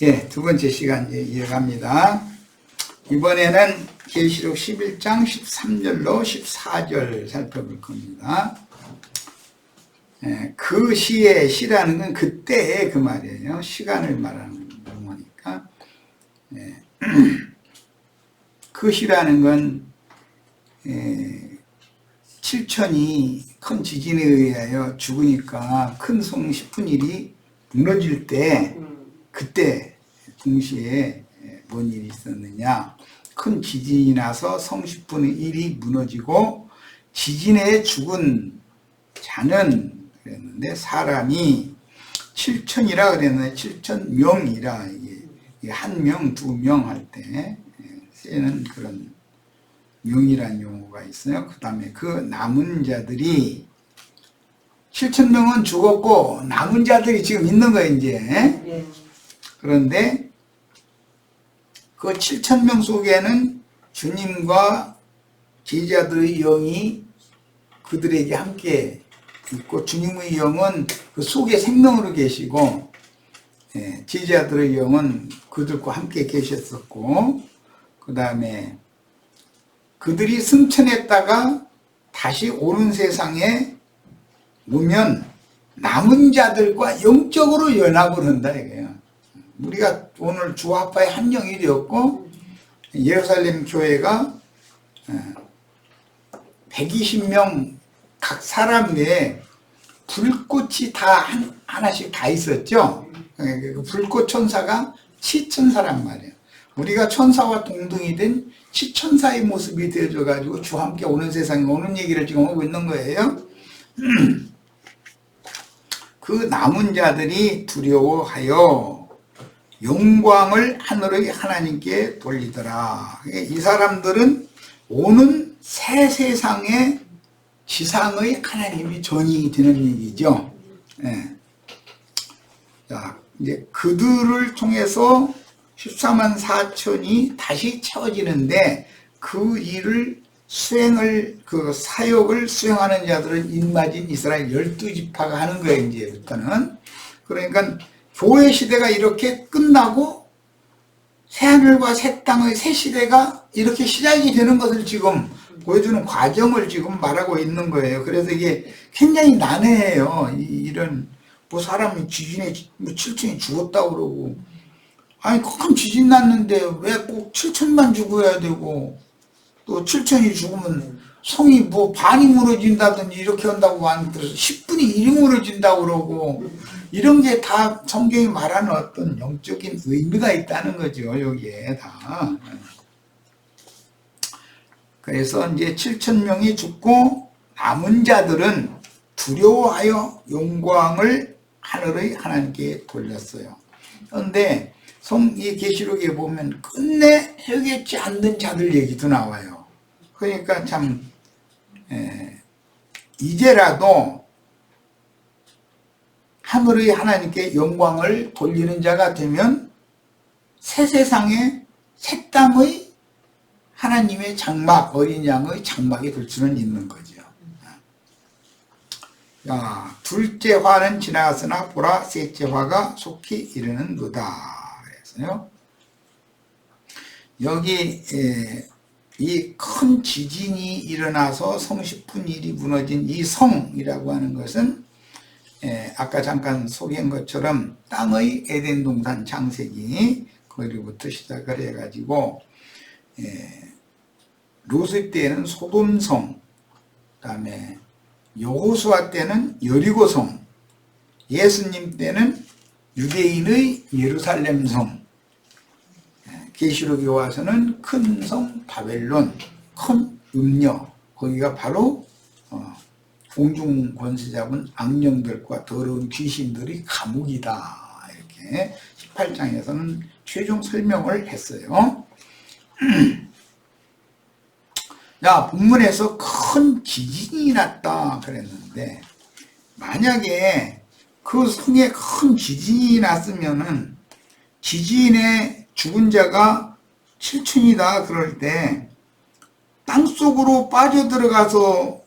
예, 두 번째 시간 이어갑니다. 이번에는 계시록 11장 13절로 14절 살펴볼 겁니다. 예, 그 시의 시라는 건 그때의 그 말이에요. 시간을 말하는 거니까. 예, 그 시라는 건 7천이 큰 지진에 의하여 죽으니까 큰 성 10분의 1이 무너질 때 그때 동시에 뭔 일이 있었느냐. 큰 지진이 나서 성 10분의 1이 무너지고 지진에 죽은 자는 그랬는데 사람이 7천이라 그랬는데 7천명이라 이게 한 명, 두 명 할 때 쓰이는 그런 명이란 용어가 있어요. 그 다음에 그 남은 자들이 7천명은 죽었고 남은 자들이 지금 있는 거예요 이제. 그런데 그 7천명 속에는 주님과 제자들의 영이 그들에게 함께 있고 주님의 영은 그 속에 생명으로 계시고 제자들의 영은 그들과 함께 계셨었고 그 다음에 그들이 승천했다가 다시 오는 세상에 오면 남은 자들과 영적으로 연합을 한다 이거예요. 우리가 오늘 주합파의 한 영이 되었고 예루살렘 교회가 120명 각 사람 내에 불꽃이 다 하나씩 다 있었죠. 그 불꽃 천사가 치천사란 말이에요. 우리가 천사와 동등이 된 치천사의 모습이 되어져 가지고 주와 함께 오는 세상에 오는 얘기를 지금 하고 있는 거예요. 그 남은 자들이 두려워하여 영광을 하늘의 하나님께 돌리더라. 이 사람들은 오는 새 세상의 지상의 하나님이 전이 되는 얘기죠. 자, 이제 그들을 통해서 14만 4천이 다시 채워지는데 그 일을 그 사역을 수행하는 자들은 인마진 이스라엘 12지파가 하는 거예요, 이제부터는. 그러니까 교회 시대가 이렇게 끝나고 새하늘과 새 땅의 새 시대가 이렇게 시작이 되는 것을 지금 보여주는 과정을 지금 말하고 있는 거예요. 그래서 이게 굉장히 난해해요. 이런, 사람이 지진에 7천이 죽었다고 그러고, 아니, 큰 지진 났는데 왜 꼭 7천만 죽어야 되고, 또 7천이 죽으면 성이 반이 무너진다든지 이렇게 한다고 안 들어서 10분의 1이 무너진다고 그러고, 이런 게 다 성경이 말하는 어떤 영적인 의미가 있다는 거죠, 여기에 다. 그래서 이제 7천명이 죽고 남은 자들은 두려워하여 영광을 하늘의 하나님께 돌렸어요. 그런데 이 계시록에 보면 끝내 회개치 않는 자들 얘기도 나와요. 그러니까 참 이제라도 하늘의 하나님께 영광을 돌리는 자가 되면 새 세상에 새 땅의 하나님의 장막, 어린 양의 장막이 될 수는 있는 거죠. 자, 둘째 화는 지나갔으나 보라 셋째 화가 속히 이르는도다. 그래서요. 여기 이 큰 지진이 일어나서 성 10분의 1이 무너진 이 성이라고 하는 것은 아까 잠깐 소개한 것처럼 땅의 에덴 동산 창세기 거기부터 시작을 해가지고 롯의 때는 소돔성, 그 다음에 여호수아 때는 여리고성, 예수님 때는 유대인의 예루살렘성, 계시록에 와서는 큰 성 바벨론, 큰 음녀, 거기가 바로 공중 권세 잡은 악령들과 더러운 귀신들의 감옥이다. 이렇게 18장에서는 최종 설명을 했어요. 야, 본문에서 큰 지진이 났다 그랬는데 만약에 그 성에 큰 지진이 났으면은 지진에 죽은 자가 7천이다 그럴 때 땅속으로 빠져들어가서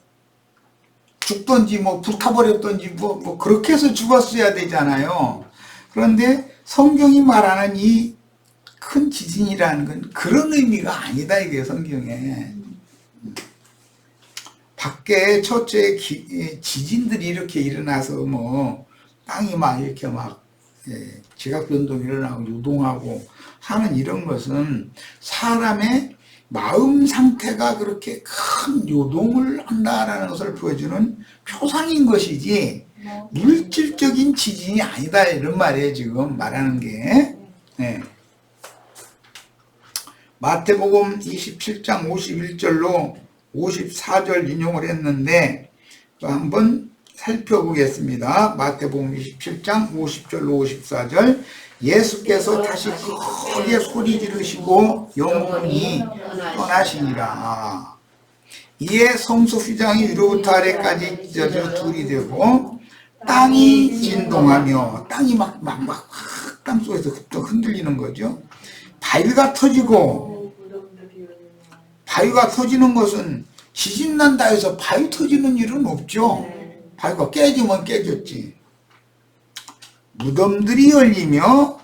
죽던지 불타버렸던지 그렇게 해서 죽었어야 되잖아요. 그런데 성경이 말하는 이 큰 지진이라는 건 그런 의미가 아니다, 이게 성경에. 밖에 첫째 지진들이 이렇게 일어나서 뭐 땅이 막 이렇게 막 지각 변동이 일어나고 요동하고 하는 이런 것은 사람의 마음 상태가 그렇게 큰 요동을 한다라는 것을 보여주는 표상인 것이지 물질적인 지진이 아니다, 이런 말이에요, 지금 말하는 게. 네. 마태복음 27장 51절로 54절 인용을 했는데 한번 살펴보겠습니다. 마태복음 27장 50절로 54절. 예수께서 다시 크게 소리 지르시고 영혼이 떠나시니라. 이에 성소 휘장이 위로부터 아래까지 찢어져 둘이 되고 땅이 진동하며 땅이 막 땅속에서 흔들리는 거죠. 바위가 터지고, 바위가 터지는 것은 지진 난다 해서 바위 터지는 일은 없죠. 바위가 깨지면 깨졌지. 무덤들이 열리며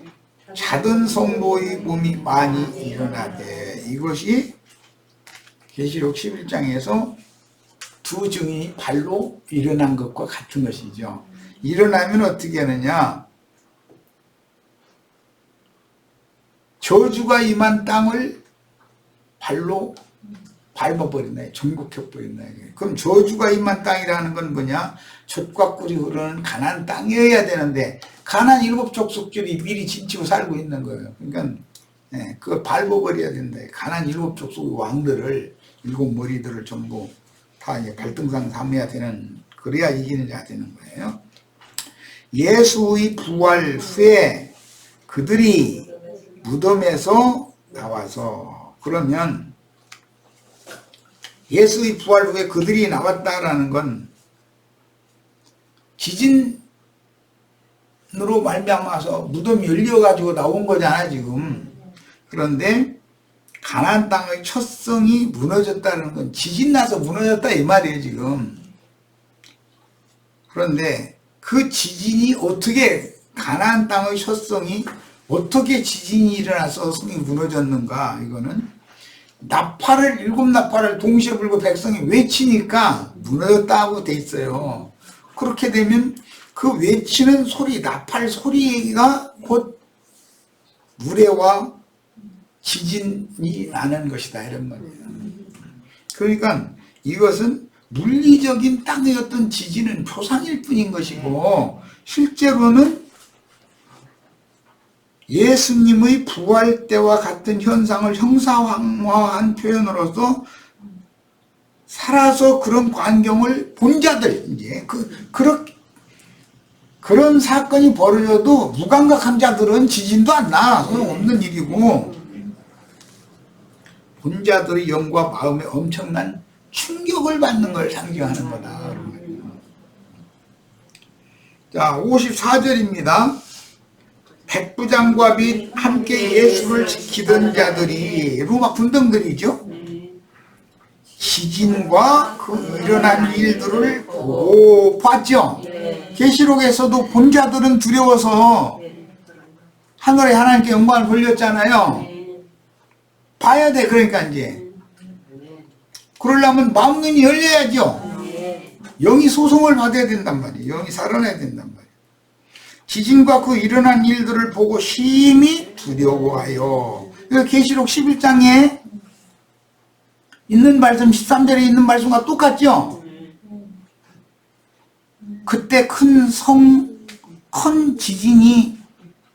자던 성도의 몸이 많이 일어나되, 이것이 계시록 11장에서 두 증인이 발로 일어난 것과 같은 것이죠. 일어나면 어떻게 하느냐? 저주가 임한 땅을 발로 밟아버린다, 정복해버린다. 그럼 저주가 임한 땅이라는 건 뭐냐? 젖과 꿀이 흐르는 가나안 땅이어야 되는데 가나안 7 족속들이 미리 진치고 살고 있는 거예요. 그러니까 그걸 밟아버려야 된다. 가나안 7 족속의 왕들을, 7 머리들을 전부 다 발등상 삼아야 되는, 그래야 이기는 자가 되는 거예요. 예수의 부활 후에 그들이 무덤에서 나와서, 그러면 예수의 부활 후에 그들이 나왔다라는 건 지진으로 말미암아서 무덤이 열려가지고 나온 거잖아, 지금. 그런데 가나안 땅의 첫 성이 무너졌다는 건 지진 나서 무너졌다, 이 말이에요, 지금. 그런데 그 지진이 어떻게, 가나안 땅의 첫 성이 어떻게 지진이 일어나서 성이 무너졌는가? 이거는 나팔을, 7 나팔을 동시에 불고 백성이 외치니까 무너졌다고 돼 있어요. 그렇게 되면 그 외치는 소리, 나팔 소리가 곧 무례와 지진이 나는 것이다, 이런 말이에요. 그러니까 이것은 물리적인 땅의 어떤 지진은 표상일 뿐인 것이고, 실제로는 예수님의 부활 때와 같은 현상을 형상화한 표현으로서 살아서 그런 광경을 본 자들, 이제 그런 사건이 벌어져도 무감각한 자들은 지진도 안 나, 소용없는 일이고, 본 자들의 영과 마음에 엄청난 충격을 받는 걸 상징하는 거다. 자, 54절입니다. 백부장과 및 함께 예수를 지키던 자들이, 로마 군병들이죠. 지진과 그 일어난 일들을 보고 봤죠. 계시록에서도 본 자들은 두려워서 하늘에 하나님께 영광을 돌렸잖아요. 봐야 돼. 그러니까 이제 그러려면 마음눈이 열려야죠. 영이 소송을 받아야 된단 말이에요. 영이 살아나야 된단 말이에요. 지진과 그 일어난 일들을 보고 심히 두려워하여. 계시록 11장에 있는 말씀, 13절에 있는 말씀과 똑같죠? 그때 큰 지진이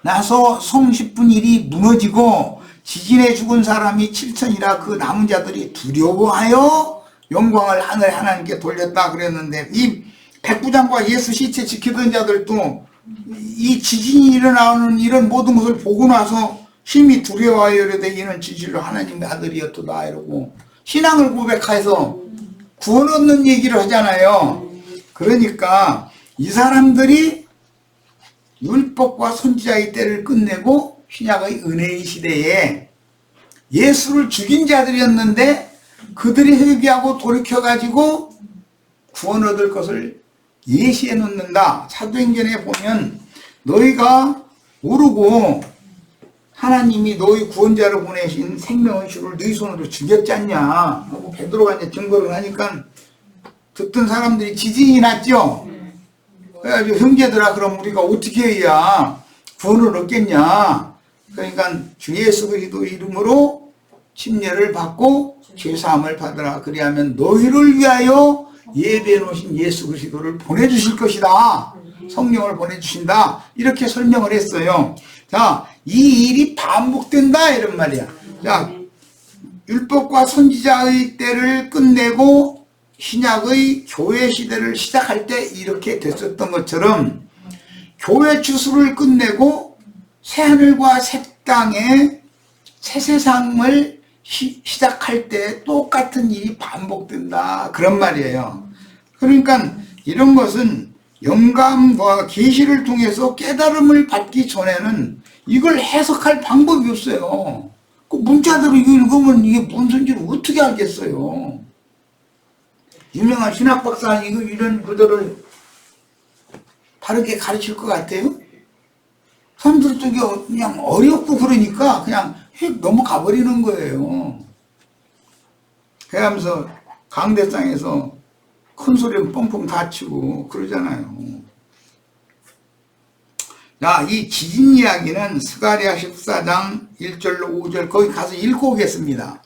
나서 성 10분 1이 무너지고 지진에 죽은 사람이 7천이라 그 남은 자들이 두려워하여 영광을 하늘 하나님께 돌렸다 그랬는데, 이 백부장과 예수 시체 지키던 자들도 이 지진이 일어나는 이런 모든 것을 보고 나서 심히 두려워하여 이르되 이는 진실로 하나님의 아들이었도다, 이러고 신앙을 고백해서 구원 얻는 얘기를 하잖아요. 그러니까 이 사람들이 율법과 선지자의 때를 끝내고 신약의 은혜의 시대에 예수를 죽인 자들이었는데 그들이 회개하고 돌이켜가지고 구원 얻을 것을 예시해 놓는다. 사도행전에 보면 너희가 모르고 하나님이 너희 구원자로 보내신 생명의 주를 너희 손으로 죽였지 않냐 하고 베드로가 이제 증거를 하니까 듣던 사람들이 지진이 났죠. 그래가지고 형제들아 그럼 우리가 어떻게 해야 구원을 얻겠냐. 그러니까 주 예수 그리스도 이름으로 침례를 받고 죄사함을 받으라. 그리하면 너희를 위하여 예배해 놓으신 예수 그리스도를 보내주실 것이다. 성령을 보내주신다. 이렇게 설명을 했어요. 자, 이 일이 반복된다 이런 말이야. 자, 율법과 선지자의 때를 끝내고 신약의 교회 시대를 시작할 때 이렇게 됐었던 것처럼 교회 추수를 끝내고 새하늘과 새 땅에 새 세상을 시작할 때 똑같은 일이 반복된다 그런 말이에요. 그러니까 이런 것은 영감과 계시를 통해서 깨달음을 받기 전에는 이걸 해석할 방법이 없어요. 그 문자대로 읽으면 이게 무슨 소리인지 어떻게 알겠어요. 유명한 신학 박사 이런 구절을 바르게 가르칠 것 같아요? 사람들 쪽이 그냥 어렵고 그러니까 그냥 휙 넘어가 버리는 거예요. 그러면서 강대상에서 큰 소리는 뻥뻥 다치고 그러잖아요. 자, 이 지진 이야기는 스가랴 14장 1절로 5절 거기 가서 읽고 오겠습니다.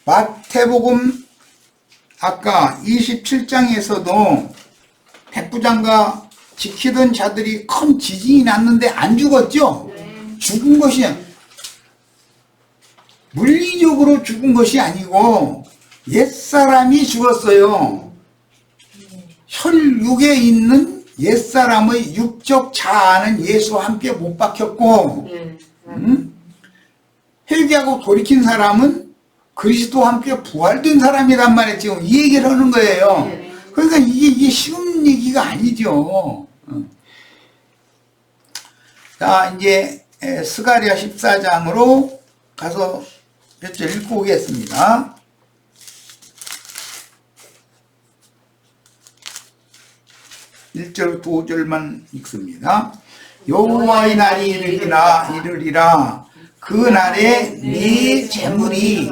마태복음 아까 27장에서도 백부장과 지키던 자들이 큰 지진이 났는데 안 죽었죠? 죽은 것이 물리적으로 죽은 것이 아니고 옛사람이 죽었어요. 혈육에 있는 옛사람의 육적 자아는 예수와 함께 못 박혔고 회개하고 돌이킨 사람은 그리스도와 함께 부활된 사람이란 말이에요. 지금 이 얘기를 하는 거예요. 그러니까 이게 쉬운 얘기가 아니죠. 자, 이제 스가랴 14장으로 가서 몇 절 읽고 오겠습니다. 일 절부터 5절만 읽습니다. 여호와의 날이 이르리라. 그 날에 네 재물이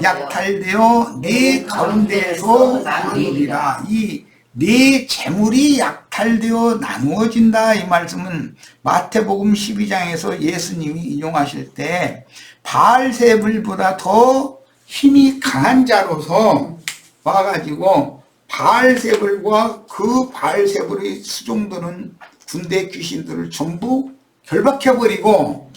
약탈되어 네 가운데에서 나누리라. 이 네 재물이 약탈되어 나누어진다. 이 말씀은 마태복음 12장에서 예수님이 인용하실 때 바알세불보다 더 힘이 강한 자로서 와가지고 바알세불과 그 바알세불의 수종들은 군대 귀신들을 전부 결박해버리고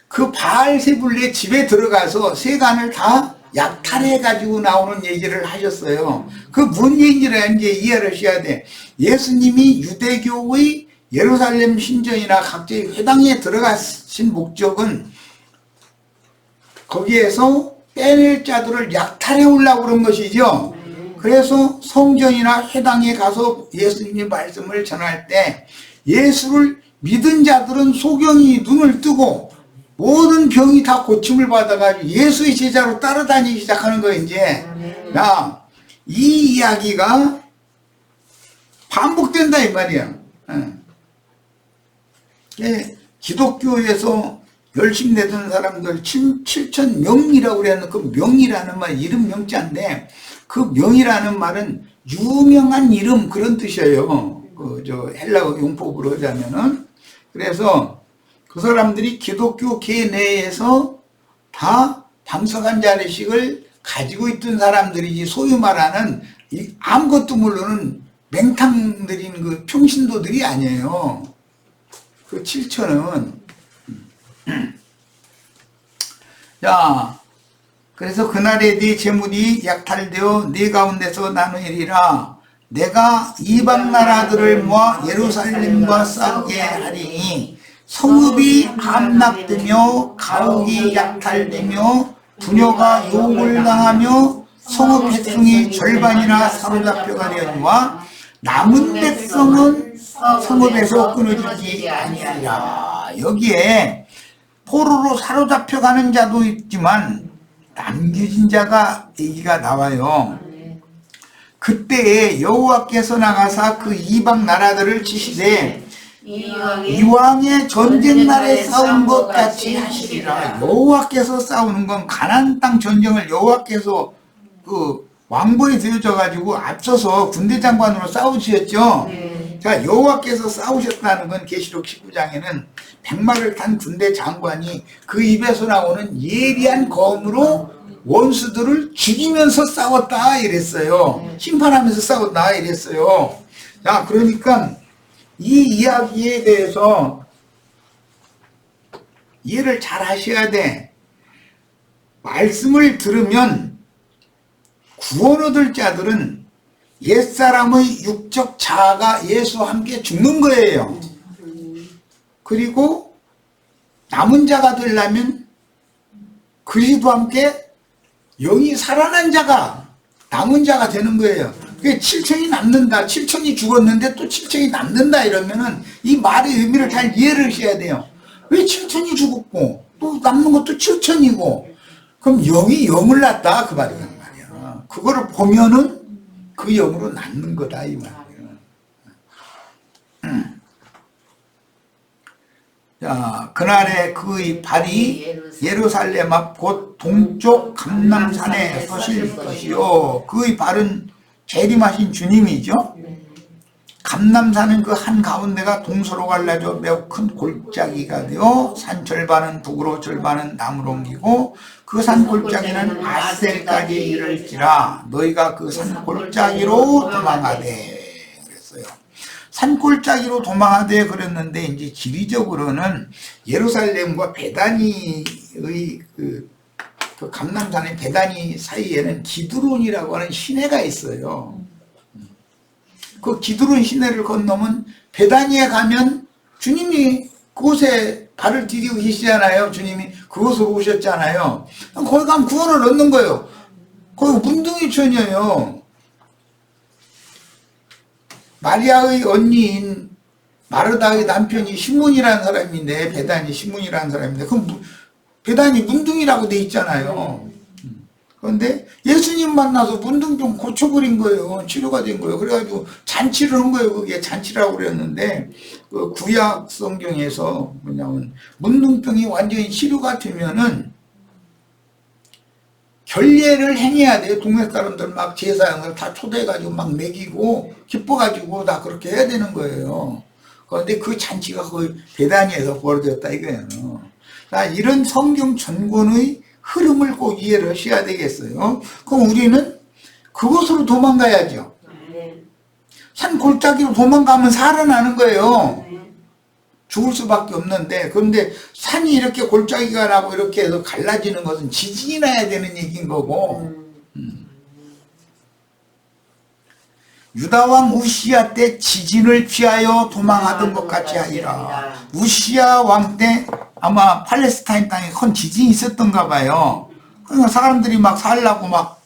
그 바알세불의 집에 들어가서 세간을 다 약탈해가지고 나오는 얘기를 하셨어요. 그 뭔 얘기를 이제 이해를 하셔야 돼. 예수님이 유대교의 예루살렘 신전이나 각자의 회당에 들어가신 목적은 거기에서 빼낼 자들을 약탈해 오려고 그런 것이죠. 그래서 성전이나 회당에 가서 예수님의 말씀을 전할 때 예수를 믿은 자들은 소경이 눈을 뜨고 모든 병이 다 고침을 받아가지고 예수의 제자로 따라다니기 시작하는 거예요. 이제 야, 이 이야기가 반복된다 이 말이야. 기독교에서 열심히 내던 사람들 7,000명이라고 그랬는데 그 명이라는 말 이름 명자인데 그 명이라는 말은 유명한 이름 그런 뜻이에요. 저 헬라어 용법으로 하자면은. 그래서 그 사람들이 기독교 계 내에서 다 방석한 자리식을 가지고 있던 사람들이지 소위 말하는 아무것도 모르는 맹탕 들인 그 평신도들이 아니에요. 그 7천은. 자, 그래서 그날에 네 재물이 약탈되어 네 가운데서 나누리라. 내가 이방 나라들을 모아 예루살렘과 싸우게 하리니 성읍이 함락되며 가옥이 약탈되며 부녀가 욕을 당하며 성읍 백성이 절반이나 사로잡혀가려니와 남은 백성은 성읍에서 끊어지지 아니하리라. 여기에 포로로 사로잡혀가는 자도 있지만 남겨진 자가 얘기가 나와요. 그때에 여호와께서 나가사 그 이방 나라들을 치시되 이왕의 전쟁 날에 싸운 것 같이 하시리라. 여호와께서 싸우는 건 가나안 땅 전쟁을 여호와께서 그 왕벌이 되어져 가지고 앞서서 군대 장관으로 싸우셨죠. 자, 여호와께서 싸우셨다는 건 계시록 19장에는 백마를 탄 군대 장관이 그 입에서 나오는 예리한 검으로 원수들을 죽이면서 싸웠다 이랬어요. 심판하면서 싸웠다 이랬어요. 자, 그러니까 이 이야기에 대해서 이해를 잘 하셔야 돼. 말씀을 들으면 구원 얻을 자들은 옛사람의 육적 자아가 예수와 함께 죽는 거예요. 그리고 남은 자가 되려면 그리스도와 함께 영이 살아난 자가 남은 자가 되는 거예요. 그게 7천이 남는다. 7천이 죽었는데 또 7천이 남는다 이러면은 이 말의 의미를 잘 이해를 하셔야 돼요. 왜 7천이 죽었고 또 남는 것도 7천이고 그럼 영이 영을 낳았다 그 말이란 말이야. 그거를 보면은 그 영으로 낳는 거다 이 말이에요. 자, 그날에 그의 발이 예루살렘 앞 곧 동쪽 감람산에 서실 것이요. 그의 발은 재림하신 주님이죠. 감람산은 그 한가운데가 동서로 갈라져 매우 큰 골짜기가 되어 산 절반은 북으로 절반은 남으로 옮기고 그 산 골짜기는 아셀까지 이를지라 너희가 그 산 골짜기로 도망하되 그랬어요. 산 골짜기로 도망하되 그랬는데 이제 지리적으로는 예루살렘과 베다니의 그 감람산의 베다니 사이에는 기드론이라고 하는 시내가 있어요. 그 기드론 시내를 건너면 베다니에 가면 주님이 그곳에 발을 디디고 계시잖아요. 주님이 그곳으로 오셨잖아요. 거기 가면 구원을 얻는 거예요. 거기 문둥이촌이에요. 마리아의 언니인 마르다의 남편이 시몬이라는 사람인데 베다니 시몬이라는 사람인데 그 베다니 문둥이라고 돼 있잖아요. 그런데 예수님 만나서 문둥병 고쳐버린 거예요. 치료가 된 거예요. 그래가지고 잔치를 한 거예요. 그게 잔치라고 그랬는데 그 구약 성경에서 뭐냐면 문둥병이 완전히 치료가 되면은 결례를 행해야 돼요. 동네 사람들 막 제사장을 다 초대해가지고 막 먹이고 기뻐가지고 다 그렇게 해야 되는 거예요. 그런데 그 잔치가 거의 베다니에서 벌어졌다 이거예요. 자, 이런 성경 전권의 흐름을 꼭 이해를 하셔야 되겠어요. 그럼 우리는 그곳으로 도망가야죠. 산 골짜기로 도망가면 살아나는 거예요. 죽을 수밖에 없는데 그런데 산이 이렇게 골짜기가 나고 이렇게 해서 갈라지는 것은 지진이 나야 되는 얘기인 거고 유다왕 우시야 때 지진을 피하여 도망하던 것 같이 하리라. 우시야 왕 때 아마 팔레스타인 땅에 큰 지진이 있었던가 봐요. 그러니까 사람들이 막 살라고 막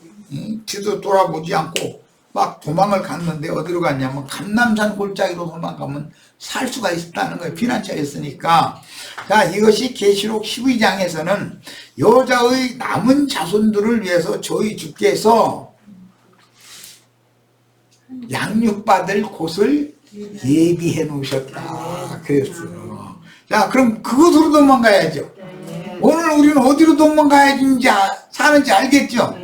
뒤도 돌아보지 않고 막 도망을 갔는데 어디로 갔냐면 감람산 골짜기로 도망가면 살 수가 있었다는 거예요. 피난처였으니까. 자, 이것이 계시록 12장에서는 여자의 남은 자손들을 위해서 저희 주께서 양육받을 곳을 예비해 놓으셨다 그랬어요. 자, 그럼 그곳으로 도망가야죠. 오늘 우리는 어디로 도망가야지 사는지 알겠죠?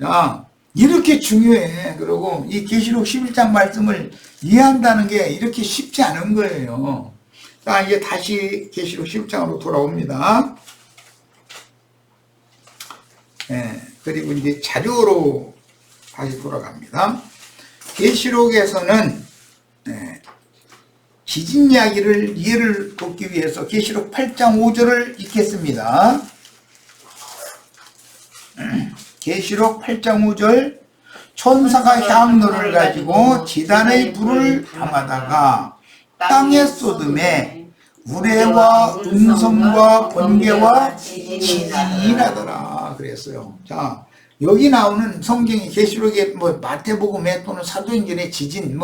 자, 이렇게 중요해. 그리고 이 계시록 11장 말씀을 이해한다는 게 이렇게 쉽지 않은 거예요. 자, 이제 다시 계시록 11장으로 돌아옵니다. 그리고 이제 자료로 다시 돌아갑니다. 계시록에서는 지진 이야기를 이해를 돕기 위해서 계시록 8장 5절을 읽겠습니다. 계시록 8장 5절 천사가 향로를 가지고 지단의 불을 담아다가 땅에 쏟음에 우레와 음성과 번개와 지진이 나더라 그랬어요. 자, 여기 나오는 성경이 계시록에 뭐 마태복음에 또는 사도행전에 지진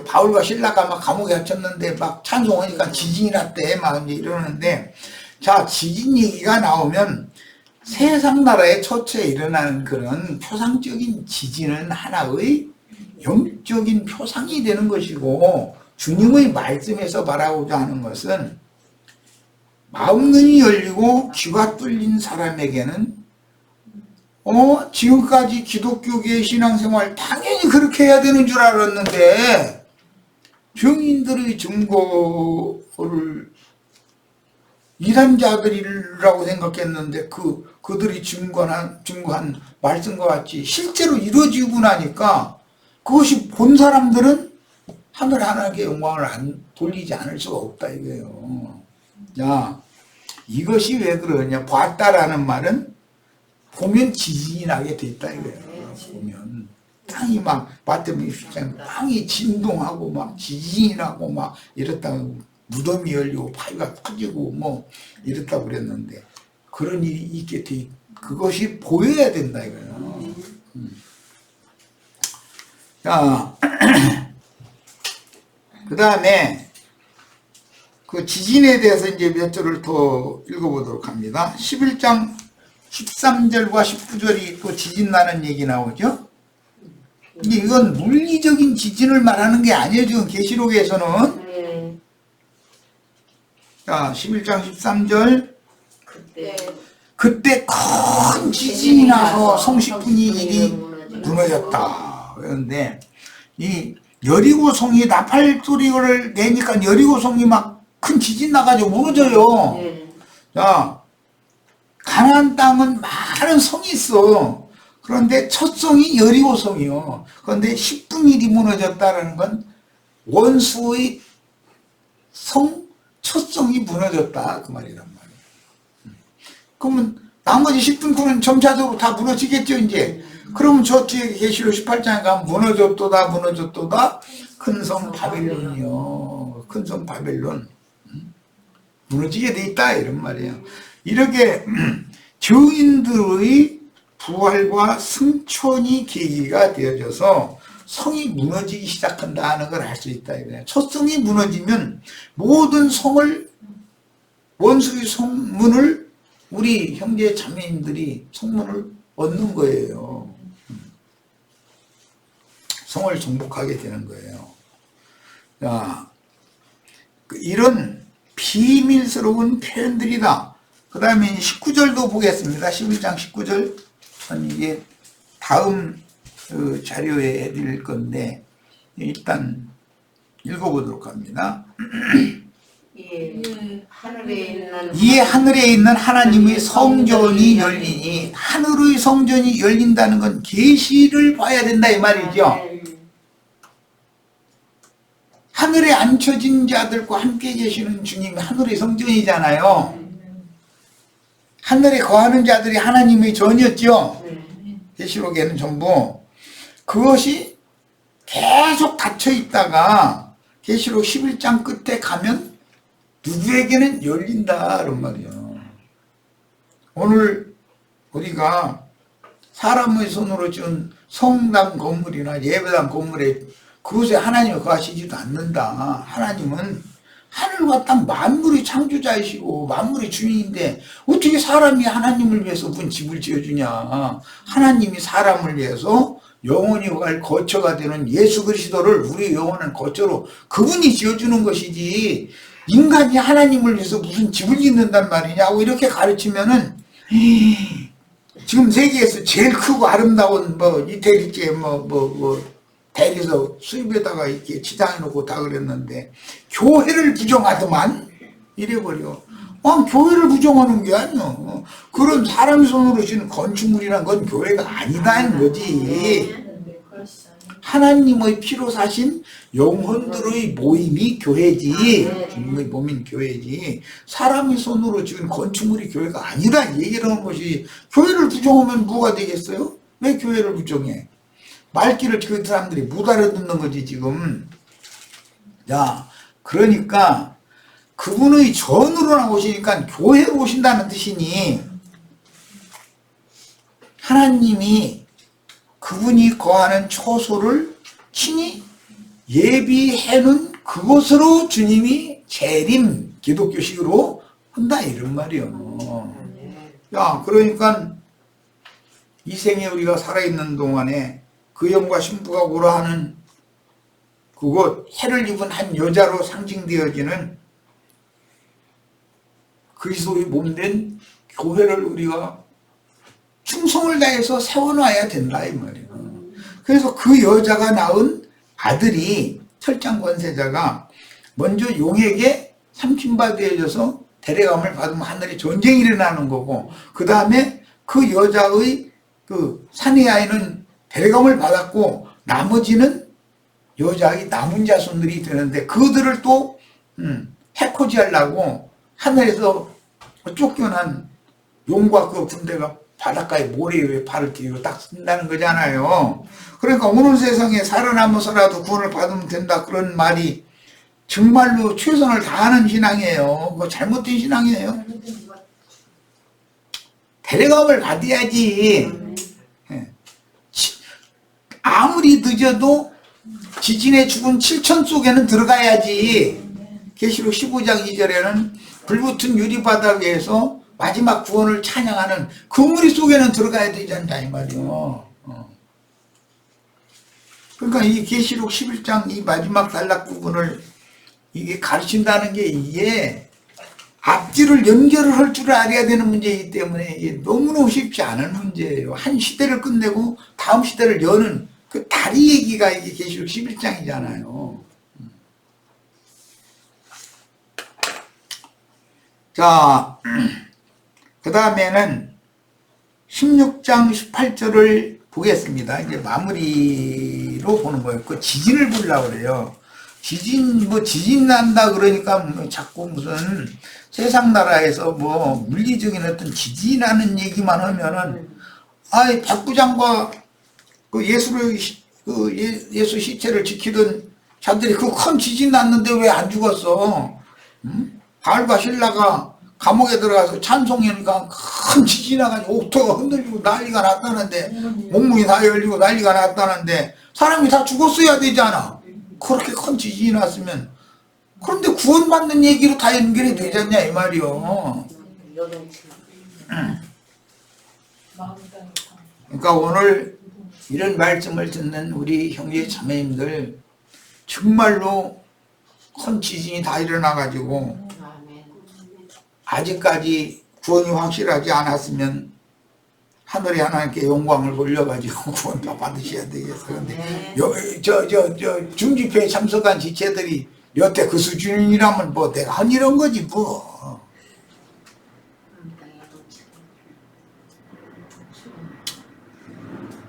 바울과 실라가 막 감옥에 갇혔는데 막 찬송하니까 지진이 났대 막 이제 이러는데 자, 지진 얘기가 나오면 세상 나라의 처처에 일어나는 그런 표상적인 지진은 하나의 영적인 표상이 되는 것이고, 주님의 말씀에서 말하고자 하는 것은 마음눈이 열리고 귀가 뚫린 사람에게는 지금까지 기독교계의 신앙생활 당연히 그렇게 해야 되는 줄 알았는데, 병인들의 증거를 이단자들이라고 생각했는데 그들이 증거한 말씀과 같이 실제로 이루어지고 나니까 그것이 본 사람들은 하늘 하나님께 영광을 돌리지 않을 수가 없다 이거예요. 자, 이것이 왜 그러냐? 봤다라는 말은 보면 지진이 나게 돼 있다 이거예요. 보면 땅이 막 마태복음 10장 땅이 진동하고 막 지진이 나고 막 이렇다고, 무덤이 열리고 파이가 터지고 뭐 이렇다고 그랬는데 그런 일이 있게 돼, 그것이 보여야 된다 이거예요. 자, 그 다음에 그 지진에 대해서 이제 몇 절을 더 읽어보도록 합니다. 11장 13절과 19절이 또 지진 나는 얘기 나오죠. 근데 이건 물리적인 지진을 말하는 게 아니에요. 지금 계시록에서는. 자, 11장 13절. 그때 큰 지진이 나서 성식분이 일이 무너졌다. 그런데 이 여리고 성이 나팔 소리를 내니까 여리고 성이 막 큰 지진 나가지고 무너져요. 자, 가나안 땅은 많은 성이 있어. 그런데 첫 성이 여리고 성이요. 그런데 10분의 1이 무너졌다라는 건 원수의 첫 성이 무너졌다 그 말이란 말이에요. 그러면 나머지 10분권은 점차적으로 다 무너지겠죠 이제. 그러면 저 뒤에 계시록 18장에 가면 무너졌도다 큰 성 바벨론이요. 큰 성 바벨론 무너지게 돼 있다 이런 말이에요. 이렇게 증인들의 부활과 승천이 계기가 되어져서 성이 무너지기 시작한다는 걸 알 수 있다 이거예요. 첫 성이 무너지면 모든 성을, 원수의 성문을 우리 형제 자매님들이 성문을 얻는 거예요. 성을 정복하게 되는 거예요. 자, 이런 비밀스러운 표현들이다. 그 다음에 19절도 보겠습니다. 11장 19절. 이게 다음 자료에 해드릴 건데 일단 읽어보도록 합니다. 이에 하늘에 있는 하나님의 성전이 열리니, 하늘의 성전이 열린다는 건 계시를 봐야 된다 이 말이죠. 하늘에 앉혀진 자들과 함께 계시는 주님이 하늘의 성전이잖아요. 하늘에 거하는 자들이 하나님의 전이었죠. 계시록에는 전부 그것이 계속 닫혀 있다가 계시록 11장 끝에 가면 누구에게는 열린다 그런 말이에요. 오늘 우리가 사람의 손으로 지은 성당 건물이나 예배당 건물에 그것에 하나님이 거하시지도 않는다. 하나님은 하늘과 땅 만물의 창조자이시고 만물의 주인인데 어떻게 사람이 하나님을 위해서 무슨 집을 지어주냐. 하나님이 사람을 위해서 영원히 갈 거처가 되는 예수 그리스도를 우리 영원한 거처로 그분이 지어주는 것이지, 인간이 하나님을 위해서 무슨 집을 짓는단 말이냐고 이렇게 가르치면은 지금 세계에서 제일 크고 아름다운 이태리째 대리석 수입에다가 이렇게 치장해 놓고 다 그랬는데 교회를 부정하더만 이래버려. 교회를 부정하는 게 아니야. 그런 사람 손으로 지은 건축물이란 건 교회가 아니다는 거지. 하나님의 피로 사신 영혼들의 모임이 교회지. 주님의 몸인 교회지. 사람의 손으로 지은 건축물이 교회가 아니다 얘기를 하는 것이, 교회를 부정하면 뭐가 되겠어요? 왜 교회를 부정해? 말귀를 그 사람들이 못 알아듣는 거지 지금. 자, 그러니까 그분의 전으로 나오시니까 교회로 오신다는 뜻이니, 하나님이 그분이 거하는 처소를 친히 예비해놓은 그곳으로 주님이 재림, 기독교식으로 한다 이런 말이요. 야, 그러니까 이 생에 우리가 살아있는 동안에 그 영과 신부가 고라하는 그곳 해를 입은 한 여자로 상징되어지는 그리스도의 몸된 교회를 우리가 충성을 다해서 세워놔야 된다 이 말이에요. 그래서 그 여자가 낳은 아들이 철장 권세자가 먼저 용에게 삼킨바되어져서 데려감을 받으면 하늘에 전쟁이 일어나는 거고, 그 다음에 그 여자의 그 사내 아이는 데려감을 받았고 나머지는 여자의 남은 자손들이 되는데, 그들을 또 해코지하려고 하늘에서 쫓겨난 용과 그 군대가 바닷가에 모래 위에 발을 디디고 딱 쓴다는 거잖아요. 그러니까 오늘 세상에 살아남아서라도 구원을 받으면 된다, 그런 말이 정말로 최선을 다하는 신앙이에요. 그거 잘못된 신앙이에요. 데려감을 받아야지. 아무리 늦어도 지진에 죽은 7천 속에는 들어가야지. 계시록 15장 2절에는 불붙은 유리바닥 위에서 마지막 구원을 찬양하는 그 무리 속에는 들어가야 되지 않냐 이 말이요. 그러니까 이 계시록 11장 이 마지막 단락 부분을 이게 가르친다는 게, 이게 앞뒤를 연결을 할 줄 알아야 되는 문제이기 때문에 이게 너무너무 쉽지 않은 문제예요. 한 시대를 끝내고 다음 시대를 여는 그 다리 얘기가 이게 계시록 11장이잖아요. 자, 그 다음에는 16장 18절을 보겠습니다. 이제 마무리로 보는 거예요. 그 지진을 보려고 그래요. 지진 난다 그러니까 뭐 자꾸 무슨 세상 나라에서 뭐 물리적인 어떤 지진이 나는 얘기만 하면은, 아이, 백부장과 그 예수 시체를 지키던 자들이 그 큰 지진 났는데 왜 안 죽었어? 바알과 신라가 감옥에 들어가서 찬송하니까 큰 지진이 나가지고 옥토가 흔들리고 난리가 났다는데, 목문이 다 열리고 난리가 났다는데 사람이 다 죽었어야 되잖아. 그렇게 큰 지진이 났으면. 그런데 구원받는 얘기로 다 연결이 되지 않냐 이 말이요. 그러니까 오늘 이런 말씀을 듣는 우리 형제 자매님들, 정말로 큰 지진이 다 일어나가지고 아직까지 구원이 확실하지 않았으면 하늘에 하나님께 영광을 돌려가지고 구원 다 받으셔야 되겠어. 근데 중집회에 참석한 지체들이 여태 그 수준이라면 뭐 내가 한 이런 거지 뭐.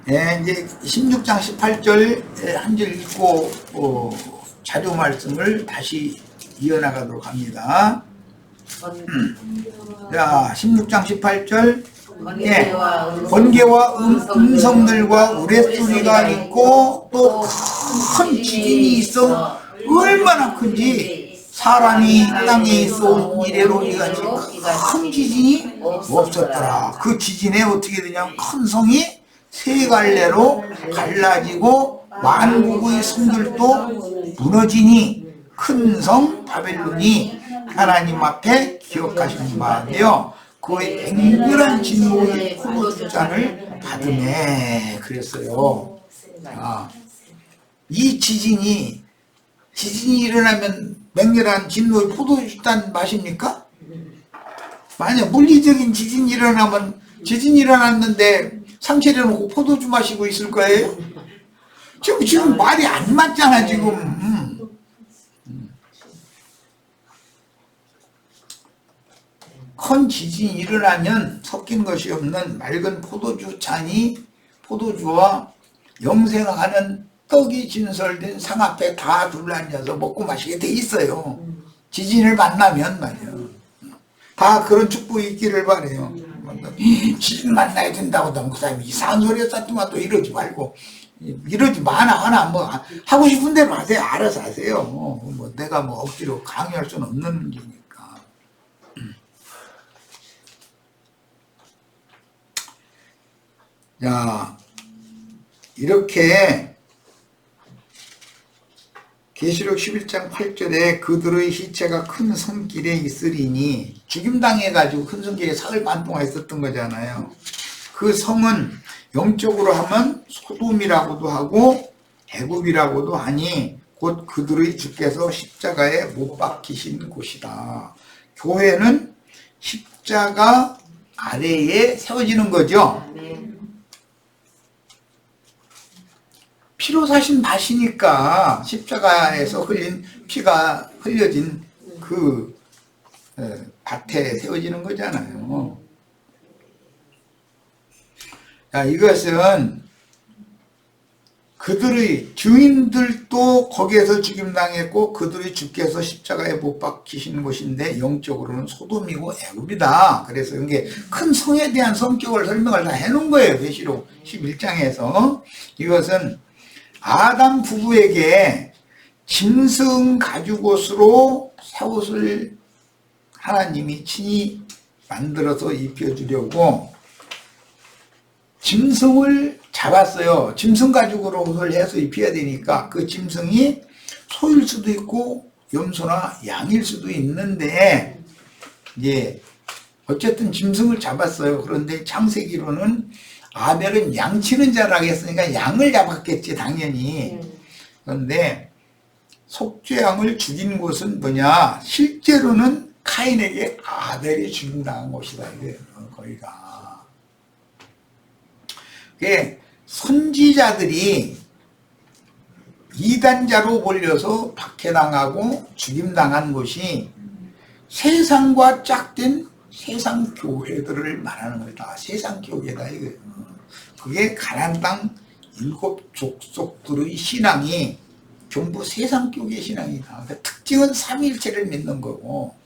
네, 이제 16장 18절 한 절 읽고 자료 말씀을 다시 이어나가도록 합니다. 자, 16장 18절. 예, 번개와 음성들과 우레소리가 있고 또 큰 지진이 있어 얼마나 큰지 사람이 땅에 있어 이래로 이같이 큰 지진이 없었더라. 그 지진에 어떻게 되냐면 큰 성이 세 갈래로 갈라지고 만국의 성들도 무너지니 큰 성 바벨론이 하나님 앞에 기억하신 바되어 그의 맹렬한 진노의 포도주잔을 받으매 그랬어요. 이 지진이 일어나면 맹렬한 진노의 포도주잔 마십니까? 만약 물리적인 지진이 일어나면, 지진이 일어났는데 상체를 놓고 포도주 마시고 있을 거예요? 지금 말이 안 맞잖아 지금. 큰 지진이 일어나면 섞인 것이 없는 맑은 포도주 잔이 포도주와 영생하는 떡이 진설된 상 앞에 다 둘러앉아서 먹고 마시게 돼 있어요. 지진을 만나면 말이에요. 다 그런 축복이 있기를 바래요. 지진 만나야 된다고 그 사람이 이상한 소리 했었지만 또 이러지 말고, 이러지 마나 뭐 하고 싶은 대로 하세요. 알아서 하세요. 뭐 내가 뭐 억지로 강요할 수는 없는 문제니까. 자, 이렇게 계시록 11장 8절에 그들의 시체가 큰 성길에 있으리니, 죽임당해가지고 큰 성길에 사흘 반 동안 있었던 거잖아요. 그 성은 영적으로 하면 소돔이라고도 하고 애굽이라고도 하니 곧 그들의 주께서 십자가에 못 박히신 곳이다. 교회는 십자가 아래에 세워지는 거죠. 피로 사신 밭이니까 십자가에서 흘린 피가 흘려진 그 밭에 세워지는 거잖아요. 자, 이것은 그들의 주인들도 거기에서 죽임당했고 그들의 주께서 십자가에 못 박히신 곳인데 영적으로는 소돔이고 애굽이다. 그래서 이게 큰 성에 대한 성격을 설명을 다 해놓은 거예요. 계시록 11장에서. 이것은 아담 부부에게 짐승 가죽옷으로 새 옷을 하나님이 친히 만들어서 입혀주려고 짐승을 잡았어요. 짐승 가죽으로 옷을 해서 입혀야 되니까 그 짐승이 소일 수도 있고 염소나 양일 수도 있는데, 이제 어쨌든 짐승을 잡았어요. 그런데 창세기로는 아벨은 양 치는 자라고 했으니까 양을 잡았겠지 당연히. 그런데 속죄양을 죽인 곳은 뭐냐, 실제로는 카인에게 아벨이 죽임당한 곳이다 이거예요. 거기가 선지자들이 이단자로 몰려서 박해당하고 죽임당한 곳이 세상과 짝된 세상 교회들을 말하는 거다. 세상 교회다 이거예요. 그게 가나안 땅 7 족속들의 신앙이 전부 세상 교회 신앙이다. 그 특징은 삼위일체를 믿는 거고,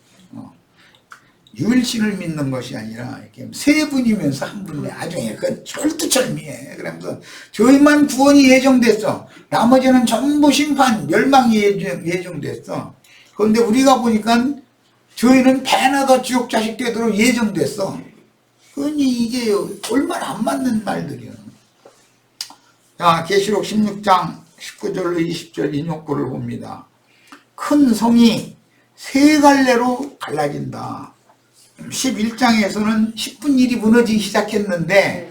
유일신을 믿는 것이 아니라 이렇게 세 분이면서 한 분인데 아주 그 철두철미해. 그러면서 저희만 구원이 예정됐어. 나머지는 전부 심판, 멸망이 예정됐어. 그런데 우리가 보니까 저희는 배나 더 지옥 자식 되도록 예정됐어. 그러니 이게 얼마나 안 맞는 말들이야. 자, 계시록 16장 19절로 20절 인용구를 봅니다. 큰 성이 세 갈래로 갈라진다. 11장에서는 10분 일이 무너지기 시작했는데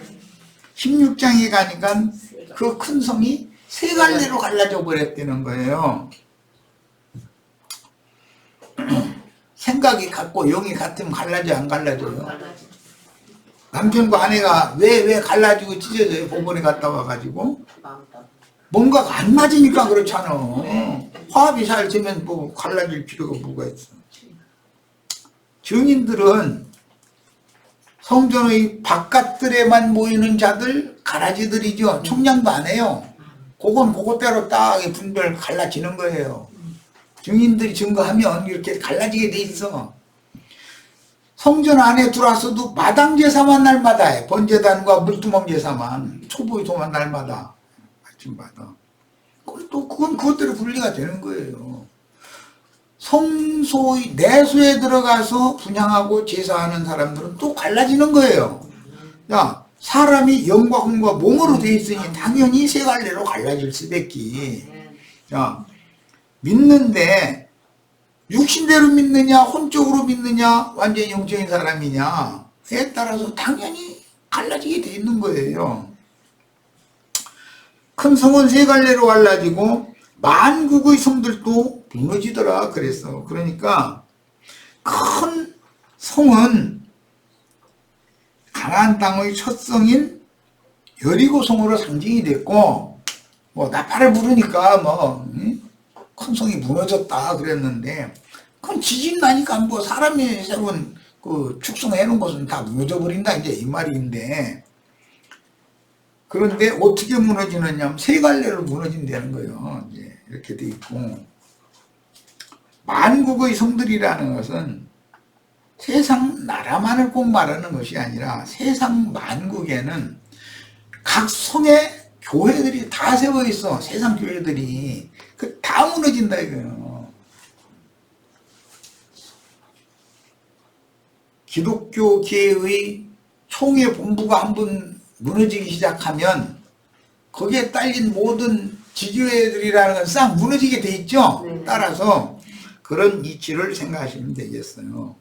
16장에 가니까 그 큰 성이 세 갈래로 갈라져 버렸다는 거예요. 생각이 같고 영이 같으면 갈라져 안 갈라져요? 남편과 아내가 왜 갈라지고 찢어져요? 법원에 갔다 와가지고 뭔가가 안 맞으니까 그렇잖아. 화합이 잘 되면 뭐 갈라질 필요가 뭐가 있어. 증인들은 성전의 바깥들에만 모이는 자들 가라지들이죠. 총량도 안 해요. 그건 그것대로 딱 분별 갈라지는 거예요. 증인들이 증거하면 이렇게 갈라지게 돼 있어. 성전 안에 들어와서도 마당 제사만 날마다 해. 번제단과 물두멍 제사만, 초보의 도만 날마다 아침마다. 그건 그것대로 분리가 되는 거예요. 성소의 내소에 들어가서 분향하고 제사하는 사람들은 또 갈라지는 거예요. 야, 사람이 영과 혼과 몸으로 돼 있으니 당연히 세 갈래로 갈라질 수밖에. 야, 믿는데 육신대로 믿느냐 혼적으로 믿느냐 완전히 영적인 사람이냐에 따라서 당연히 갈라지게 돼 있는 거예요. 큰 성은 세 갈래로 갈라지고 만국의 성들도 무너지더라 그랬어. 그러니까 큰 성은 가나안 땅의 첫 성인 여리고성으로 상징이 됐고, 뭐 나팔을 부르니까 큰 성이 무너졌다 그랬는데, 그건 지진 나니까 뭐 사람이 새로운 그 축성해 놓은 것은 다 무너져 버린다 이제 이 말인데, 그런데 어떻게 무너지느냐, 세 갈래로 무너진다는 거예요. 이제 이렇게 돼 있고, 만국의 성들이라는 것은 세상 나라만을 꼭 말하는 것이 아니라 세상 만국에는 각 성의 교회들이 다 세워 있어. 세상 교회들이 그 다 무너진다 이거예요. 기독교 계의 총회 본부가 한번 무너지기 시작하면 거기에 딸린 모든 지교회들이라는 건 싹 무너지게 돼 있죠. 네. 따라서 그런 이치를 생각하시면 되겠어요.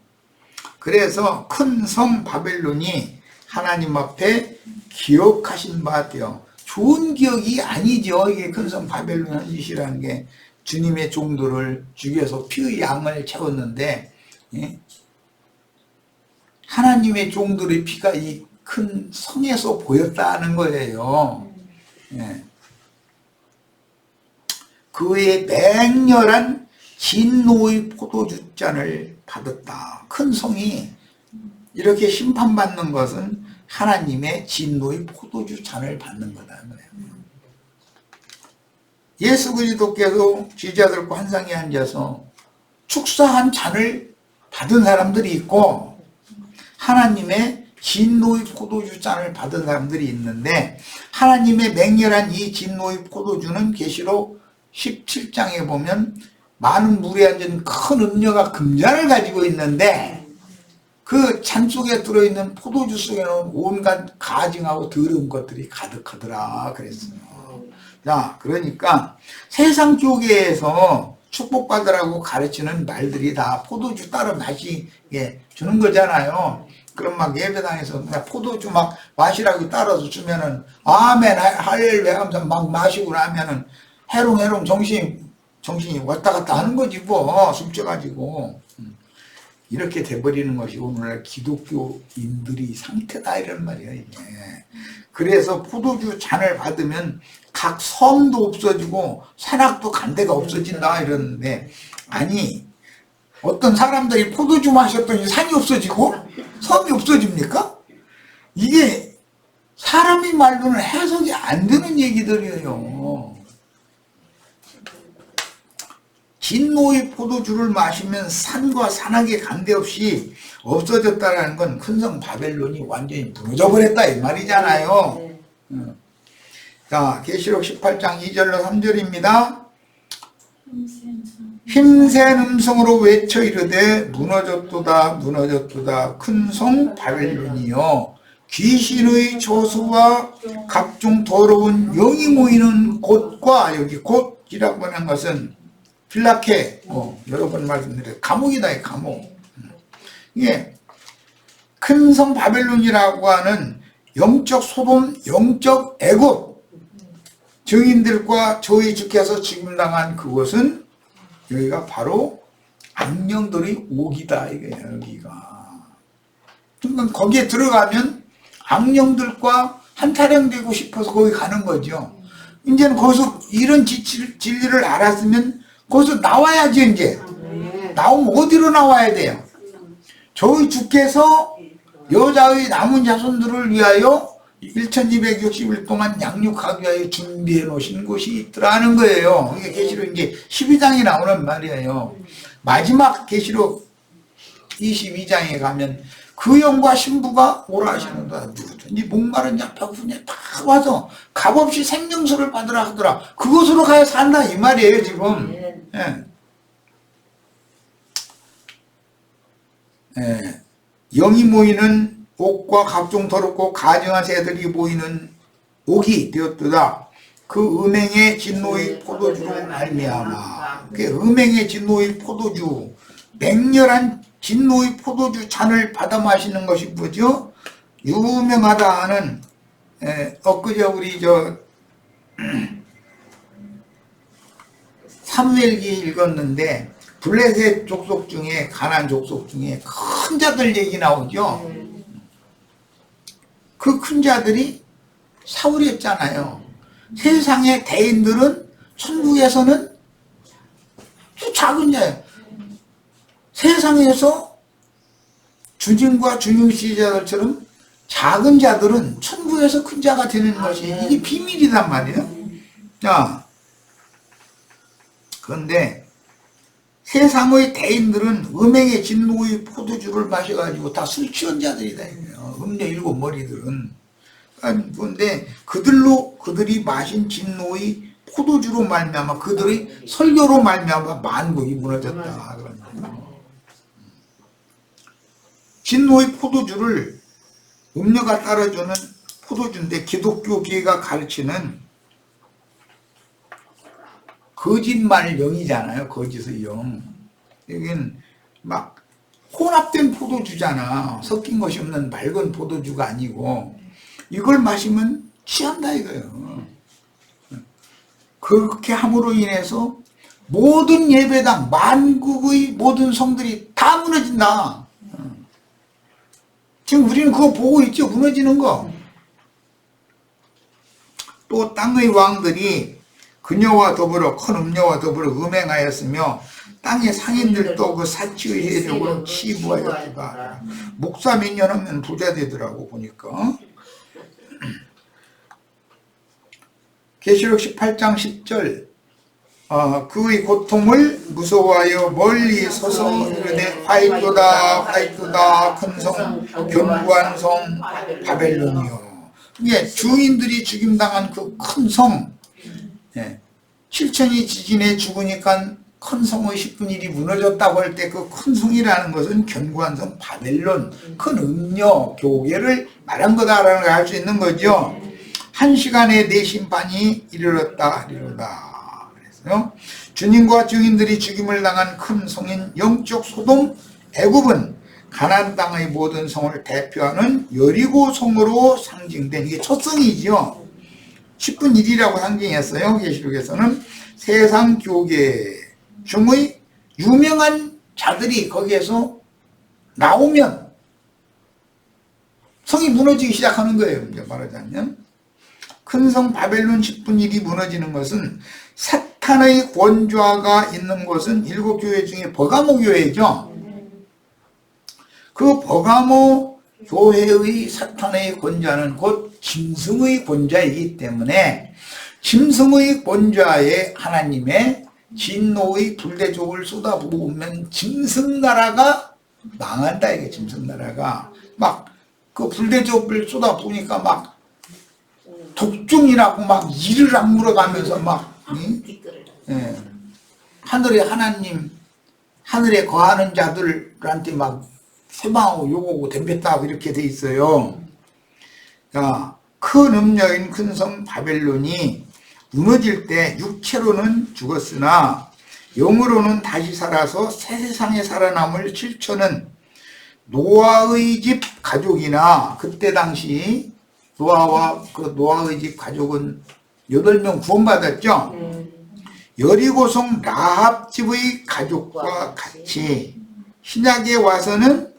그래서 큰 성 바벨론이 하나님 앞에 기억하신 바 같아요. 좋은 기억이 아니죠. 이게 큰 성 바벨론 한 짓이라는 게 주님의 종들을 죽여서 피의 양을 채웠는데, 예? 하나님의 종들의 피가 이 큰 성에서 보였다는 거예요. 예. 그의 맹렬한 진노의 포도주 잔을 받았다. 큰 성이 이렇게 심판받는 것은 하나님의 진노의 포도주 잔을 받는 거다. 예수 그리스도께서 제자들과 한상에 앉아서 축사한 잔을 받은 사람들이 있고 하나님의 진노의 포도주 잔을 받은 사람들이 있는데, 하나님의 맹렬한 이 진노의 포도주는 계시록 17장에 보면 많은 물에 앉은 큰 음녀가 금잔을 가지고 있는데 그 잔 속에 들어있는 포도주 속에는 온갖 가증하고 더러운 것들이 가득하더라 그랬어요. 자, 그러니까 세상 교계에서 축복받으라고 가르치는 말들이 다 포도주 따로 마시게 주는 거잖아요. 그럼 막 예배당에서 포도주 막 마시라고 따라서 주면은 아멘 할렐루야 하면서 막 마시고 나면은 해롱해롱 정신이 왔다 갔다 하는 거지 뭐, 숨져가지고. 이렇게 돼버리는 것이 오늘날 기독교인들이 상태다 이런 말이에요 이게. 그래서 포도주 잔을 받으면 각 섬도 없어지고 산악도 간데가 없어진다 이러는데, 아니 어떤 사람들이 포도주 마셨더니 산이 없어지고 섬이 없어집니까? 이게 사람의 말로는 해석이 안 되는 얘기들이에요. 진노의 포도주를 마시면 산과 산악의 간데없이 없어졌다는 건 큰 성 바벨론이 완전히 무너져 버렸다 이 말이잖아요. 자, 계시록 18장 2절로 3절입니다. 힘센 음성으로 외쳐 이르되 무너졌도다 무너졌도다 큰 성 바벨론이여, 귀신의 저수와 각종 더러운 영이 모이는 곳과, 여기 곳이라고 하는 것은 빌라케, 여러 번 말씀드려요. 감옥이다, 이 감옥. 이게 큰 성 바벨론이라고 하는 영적 소돔, 영적 애굽 증인들과 저희 주께서 죽임당한 그곳은 여기가 바로 악령들의 옥이다 이거예요. 여기가. 그러니까 거기에 들어가면 악령들과 한타령되고 싶어서 거기 가는 거죠. 이제는 거기서 이런 진리를 알았으면 거기서 나와야지. 이제 나오면 어디로 나와야 돼요? 저희 주께서 여자의 남은 자손들을 위하여 1260일 동안 양육하기 위하여 준비해 놓으신 곳이 있더라는 거예요. 이게 계시록 이제 12장이 나오는 말이에요. 마지막 계시록 22장에 가면 그 영과 신부가 오라 하시는다. 누구든지 목마른 자 배고픈 자 다 와서 값없이 생명수를 받으라 하더라. 그곳으로 가야 산다 이 말이에요 지금. 예. 예. 영이 모이는 옥과 각종 더럽고 가증한 새들이 모이는 옥이 되었도다. 그 음행의 진노의 포도주로 말미암아. 그 음행의 진노의 포도주, 맹렬한 진노의 포도주 잔을 받아 마시는 것이 뭐죠? 유명하다 하는, 엊그제 우리 사무엘기 읽었는데 블레셋 족속 중에, 가나안 족속 중에 큰 자들 얘기 나오죠. 그 큰 자들이 사울이었잖아요. 세상의 대인들은 천국에서는 또 작은 자예요. 세상에서 주님과 주님 시자들처럼 작은 자들은 천국에서 큰 자가 되는 것이 이게 비밀이란 말이에요. 자, 그런데 세상의 대인들은 음행의 진노의 포도주를 마셔가지고 다 술 취한 자들이다. 음녀 일곱 머리들은. 그런데 그들이 마신 진노의 포도주로 말미암아 그들의 설교로 말미암아 만국이 무너졌다. 진노의 포도주를 음녀가 따라주는 포도주인데 기독교계가 가르치는 거짓말 영이잖아요. 거짓의 영. 여긴 막 혼합된 포도주잖아. 섞인 것이 없는 맑은 포도주가 아니고 이걸 마시면 취한다 이거예요. 그렇게 함으로 인해서 모든 예배당 만국의 모든 성들이 다 무너진다. 지금 우리는 그거 보고 있죠. 무너지는 거. 또 땅의 왕들이 그녀와 더불어 큰 음녀와 더불어 음행하였으며 땅의 상인들도 그 사치의 해력으로 치부하였다. 목사 몇 년 하면 부자 되더라고 보니까. 계시록 18장 10절 그의 고통을 무서워하여 멀리 서서 이르되 화이토다 화이토다 큰 성 견고한 성 바벨론이요. 이게 주인들이 죽임당한 그 큰 성, 7천이 지진에 죽으니까 큰 성의 10분의 1이 무너졌다고 할 때 그 큰 성이라는 것은 견고한 성 바벨론, 큰 음녀 교계를 말한 거다라는 걸 알 수 있는 거죠. 한 시간에 내 심판이 이르렀다. 그래서요, 주님과 증인들이 죽임을 당한 큰 성인 영적 소돔 애굽은 가나안 땅의 모든 성을 대표하는 여리고 성으로 상징된 이게 첫 성이지요. 10분 1이라고 상징했어요. 계시록에서는 세상 교계 중의 유명한 자들이 거기에서 나오면 성이 무너지기 시작하는 거예요. 이제 말하자면 큰 성 바벨론 10분 1이 무너지는 것은 사탄의 권좌가 있는 곳은 7교회 중에 버가모 교회죠. 그 버가모 교회의 사탄의 권좌는 곧 짐승의 권좌이기 때문에 짐승의 권좌에 하나님의 진노의 불대족을 쏟아부으면 짐승나라가 망한다. 이게 짐승나라가 막 그 불대족을 쏟아부으니까 막 독종이라고 막 이를 악물어가면서 막 하늘의 하나님, 하늘에 거하는 자들한테 막 세방하고 욕하고 덤볐다고 이렇게 돼 있어요. 큰 음녀인 큰 성 바벨론이 무너질 때 육체로는 죽었으나 영으로는 다시 살아서 새 세상에 살아남을 7천은 노아의 집 가족이나 그때 당시 노아와 그 노아의 집 가족은 8명 구원받았죠. 여리고성 라합 집의 가족과 같이 신약에 와서는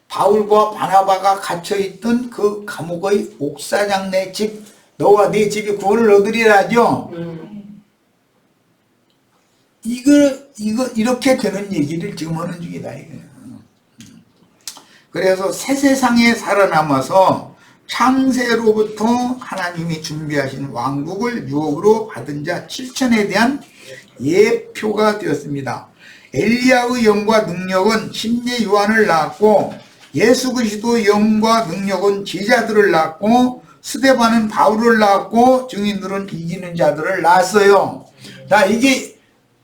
바울과 바나바가 gat혀있던 그 감옥의 옥사장 내 집 너와 네 집이 구원을 얻으리라죠. 이거 이렇게 되는 얘기를 지금 하는 중이다 이거예요. 그래서 새 세상에 살아남아서 창세로부터 하나님이 준비하신 왕국을 유업으로 받은 자 7천에 대한 예표가 되었습니다. 엘리야의 영과 능력은 심리 요한을 낳았고 예수 그리스도의 영과 능력은 제자들을 낳았고 스데반은 바울을 낳았고 증인들은 이기는 자들을 낳았어요. 자, 이게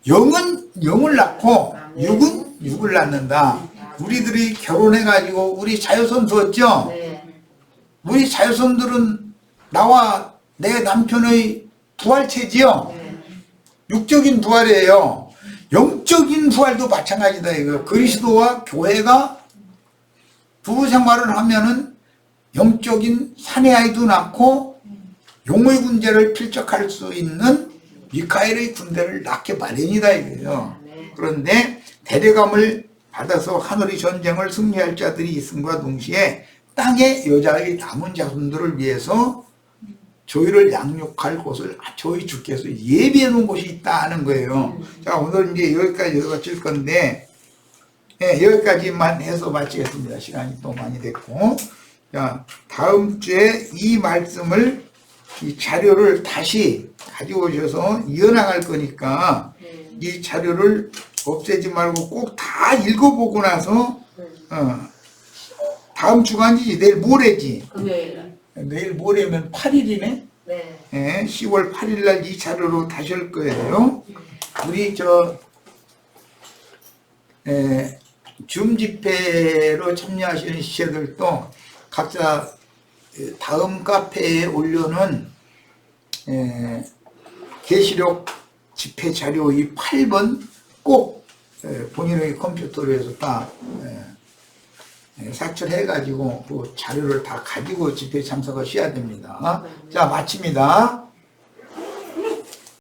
영은 영을 낳고 육은 육을 낳는다. 우리들이 결혼해가지고 우리 자녀손 두었죠? 우리 자녀손들은 나와 내 남편의 부활체지요? 육적인 부활이에요. 영적인 부활도 마찬가지다 이거. 그리스도와 교회가 부부 생활을 하면은 영적인 사내 아이도 낳고 용의 군대를 필적할 수 있는 미카엘의 군대를 낳게 마련이다 이거예요. 그런데 대대감을 받아서 하늘의 전쟁을 승리할 자들이 있음과 동시에 땅의 여자의 남은 자손들을 위해서 저희를 양육할 곳을 저희 주께서 예비해 놓은 곳이 있다는 거예요. 자, 오늘 이제 여기까지 읽어칠 건데, 여기까지만 해서 마치겠습니다. 시간이 또 많이 됐고. 자, 다음 주에 이 말씀을, 이 자료를 다시 가지고 오셔서 이어나갈 거니까, 이 자료를 없애지 말고 꼭 다 읽어보고 나서, 다음 주가 아니지, 내일 모레지. 내일 모레면 8일이네? 네. 10월 8일 날 이 자료로 다시 할 거예요. 우리 줌 집회로 참여하시는 시체들도 각자 다음 카페에 올려놓은 계시록 집회 자료 이 8번 꼭 본인의 컴퓨터로 해서 다 삭제해가지고 그 자료를 다 가지고 집회 참석하셔야 됩니다. 자, 마칩니다.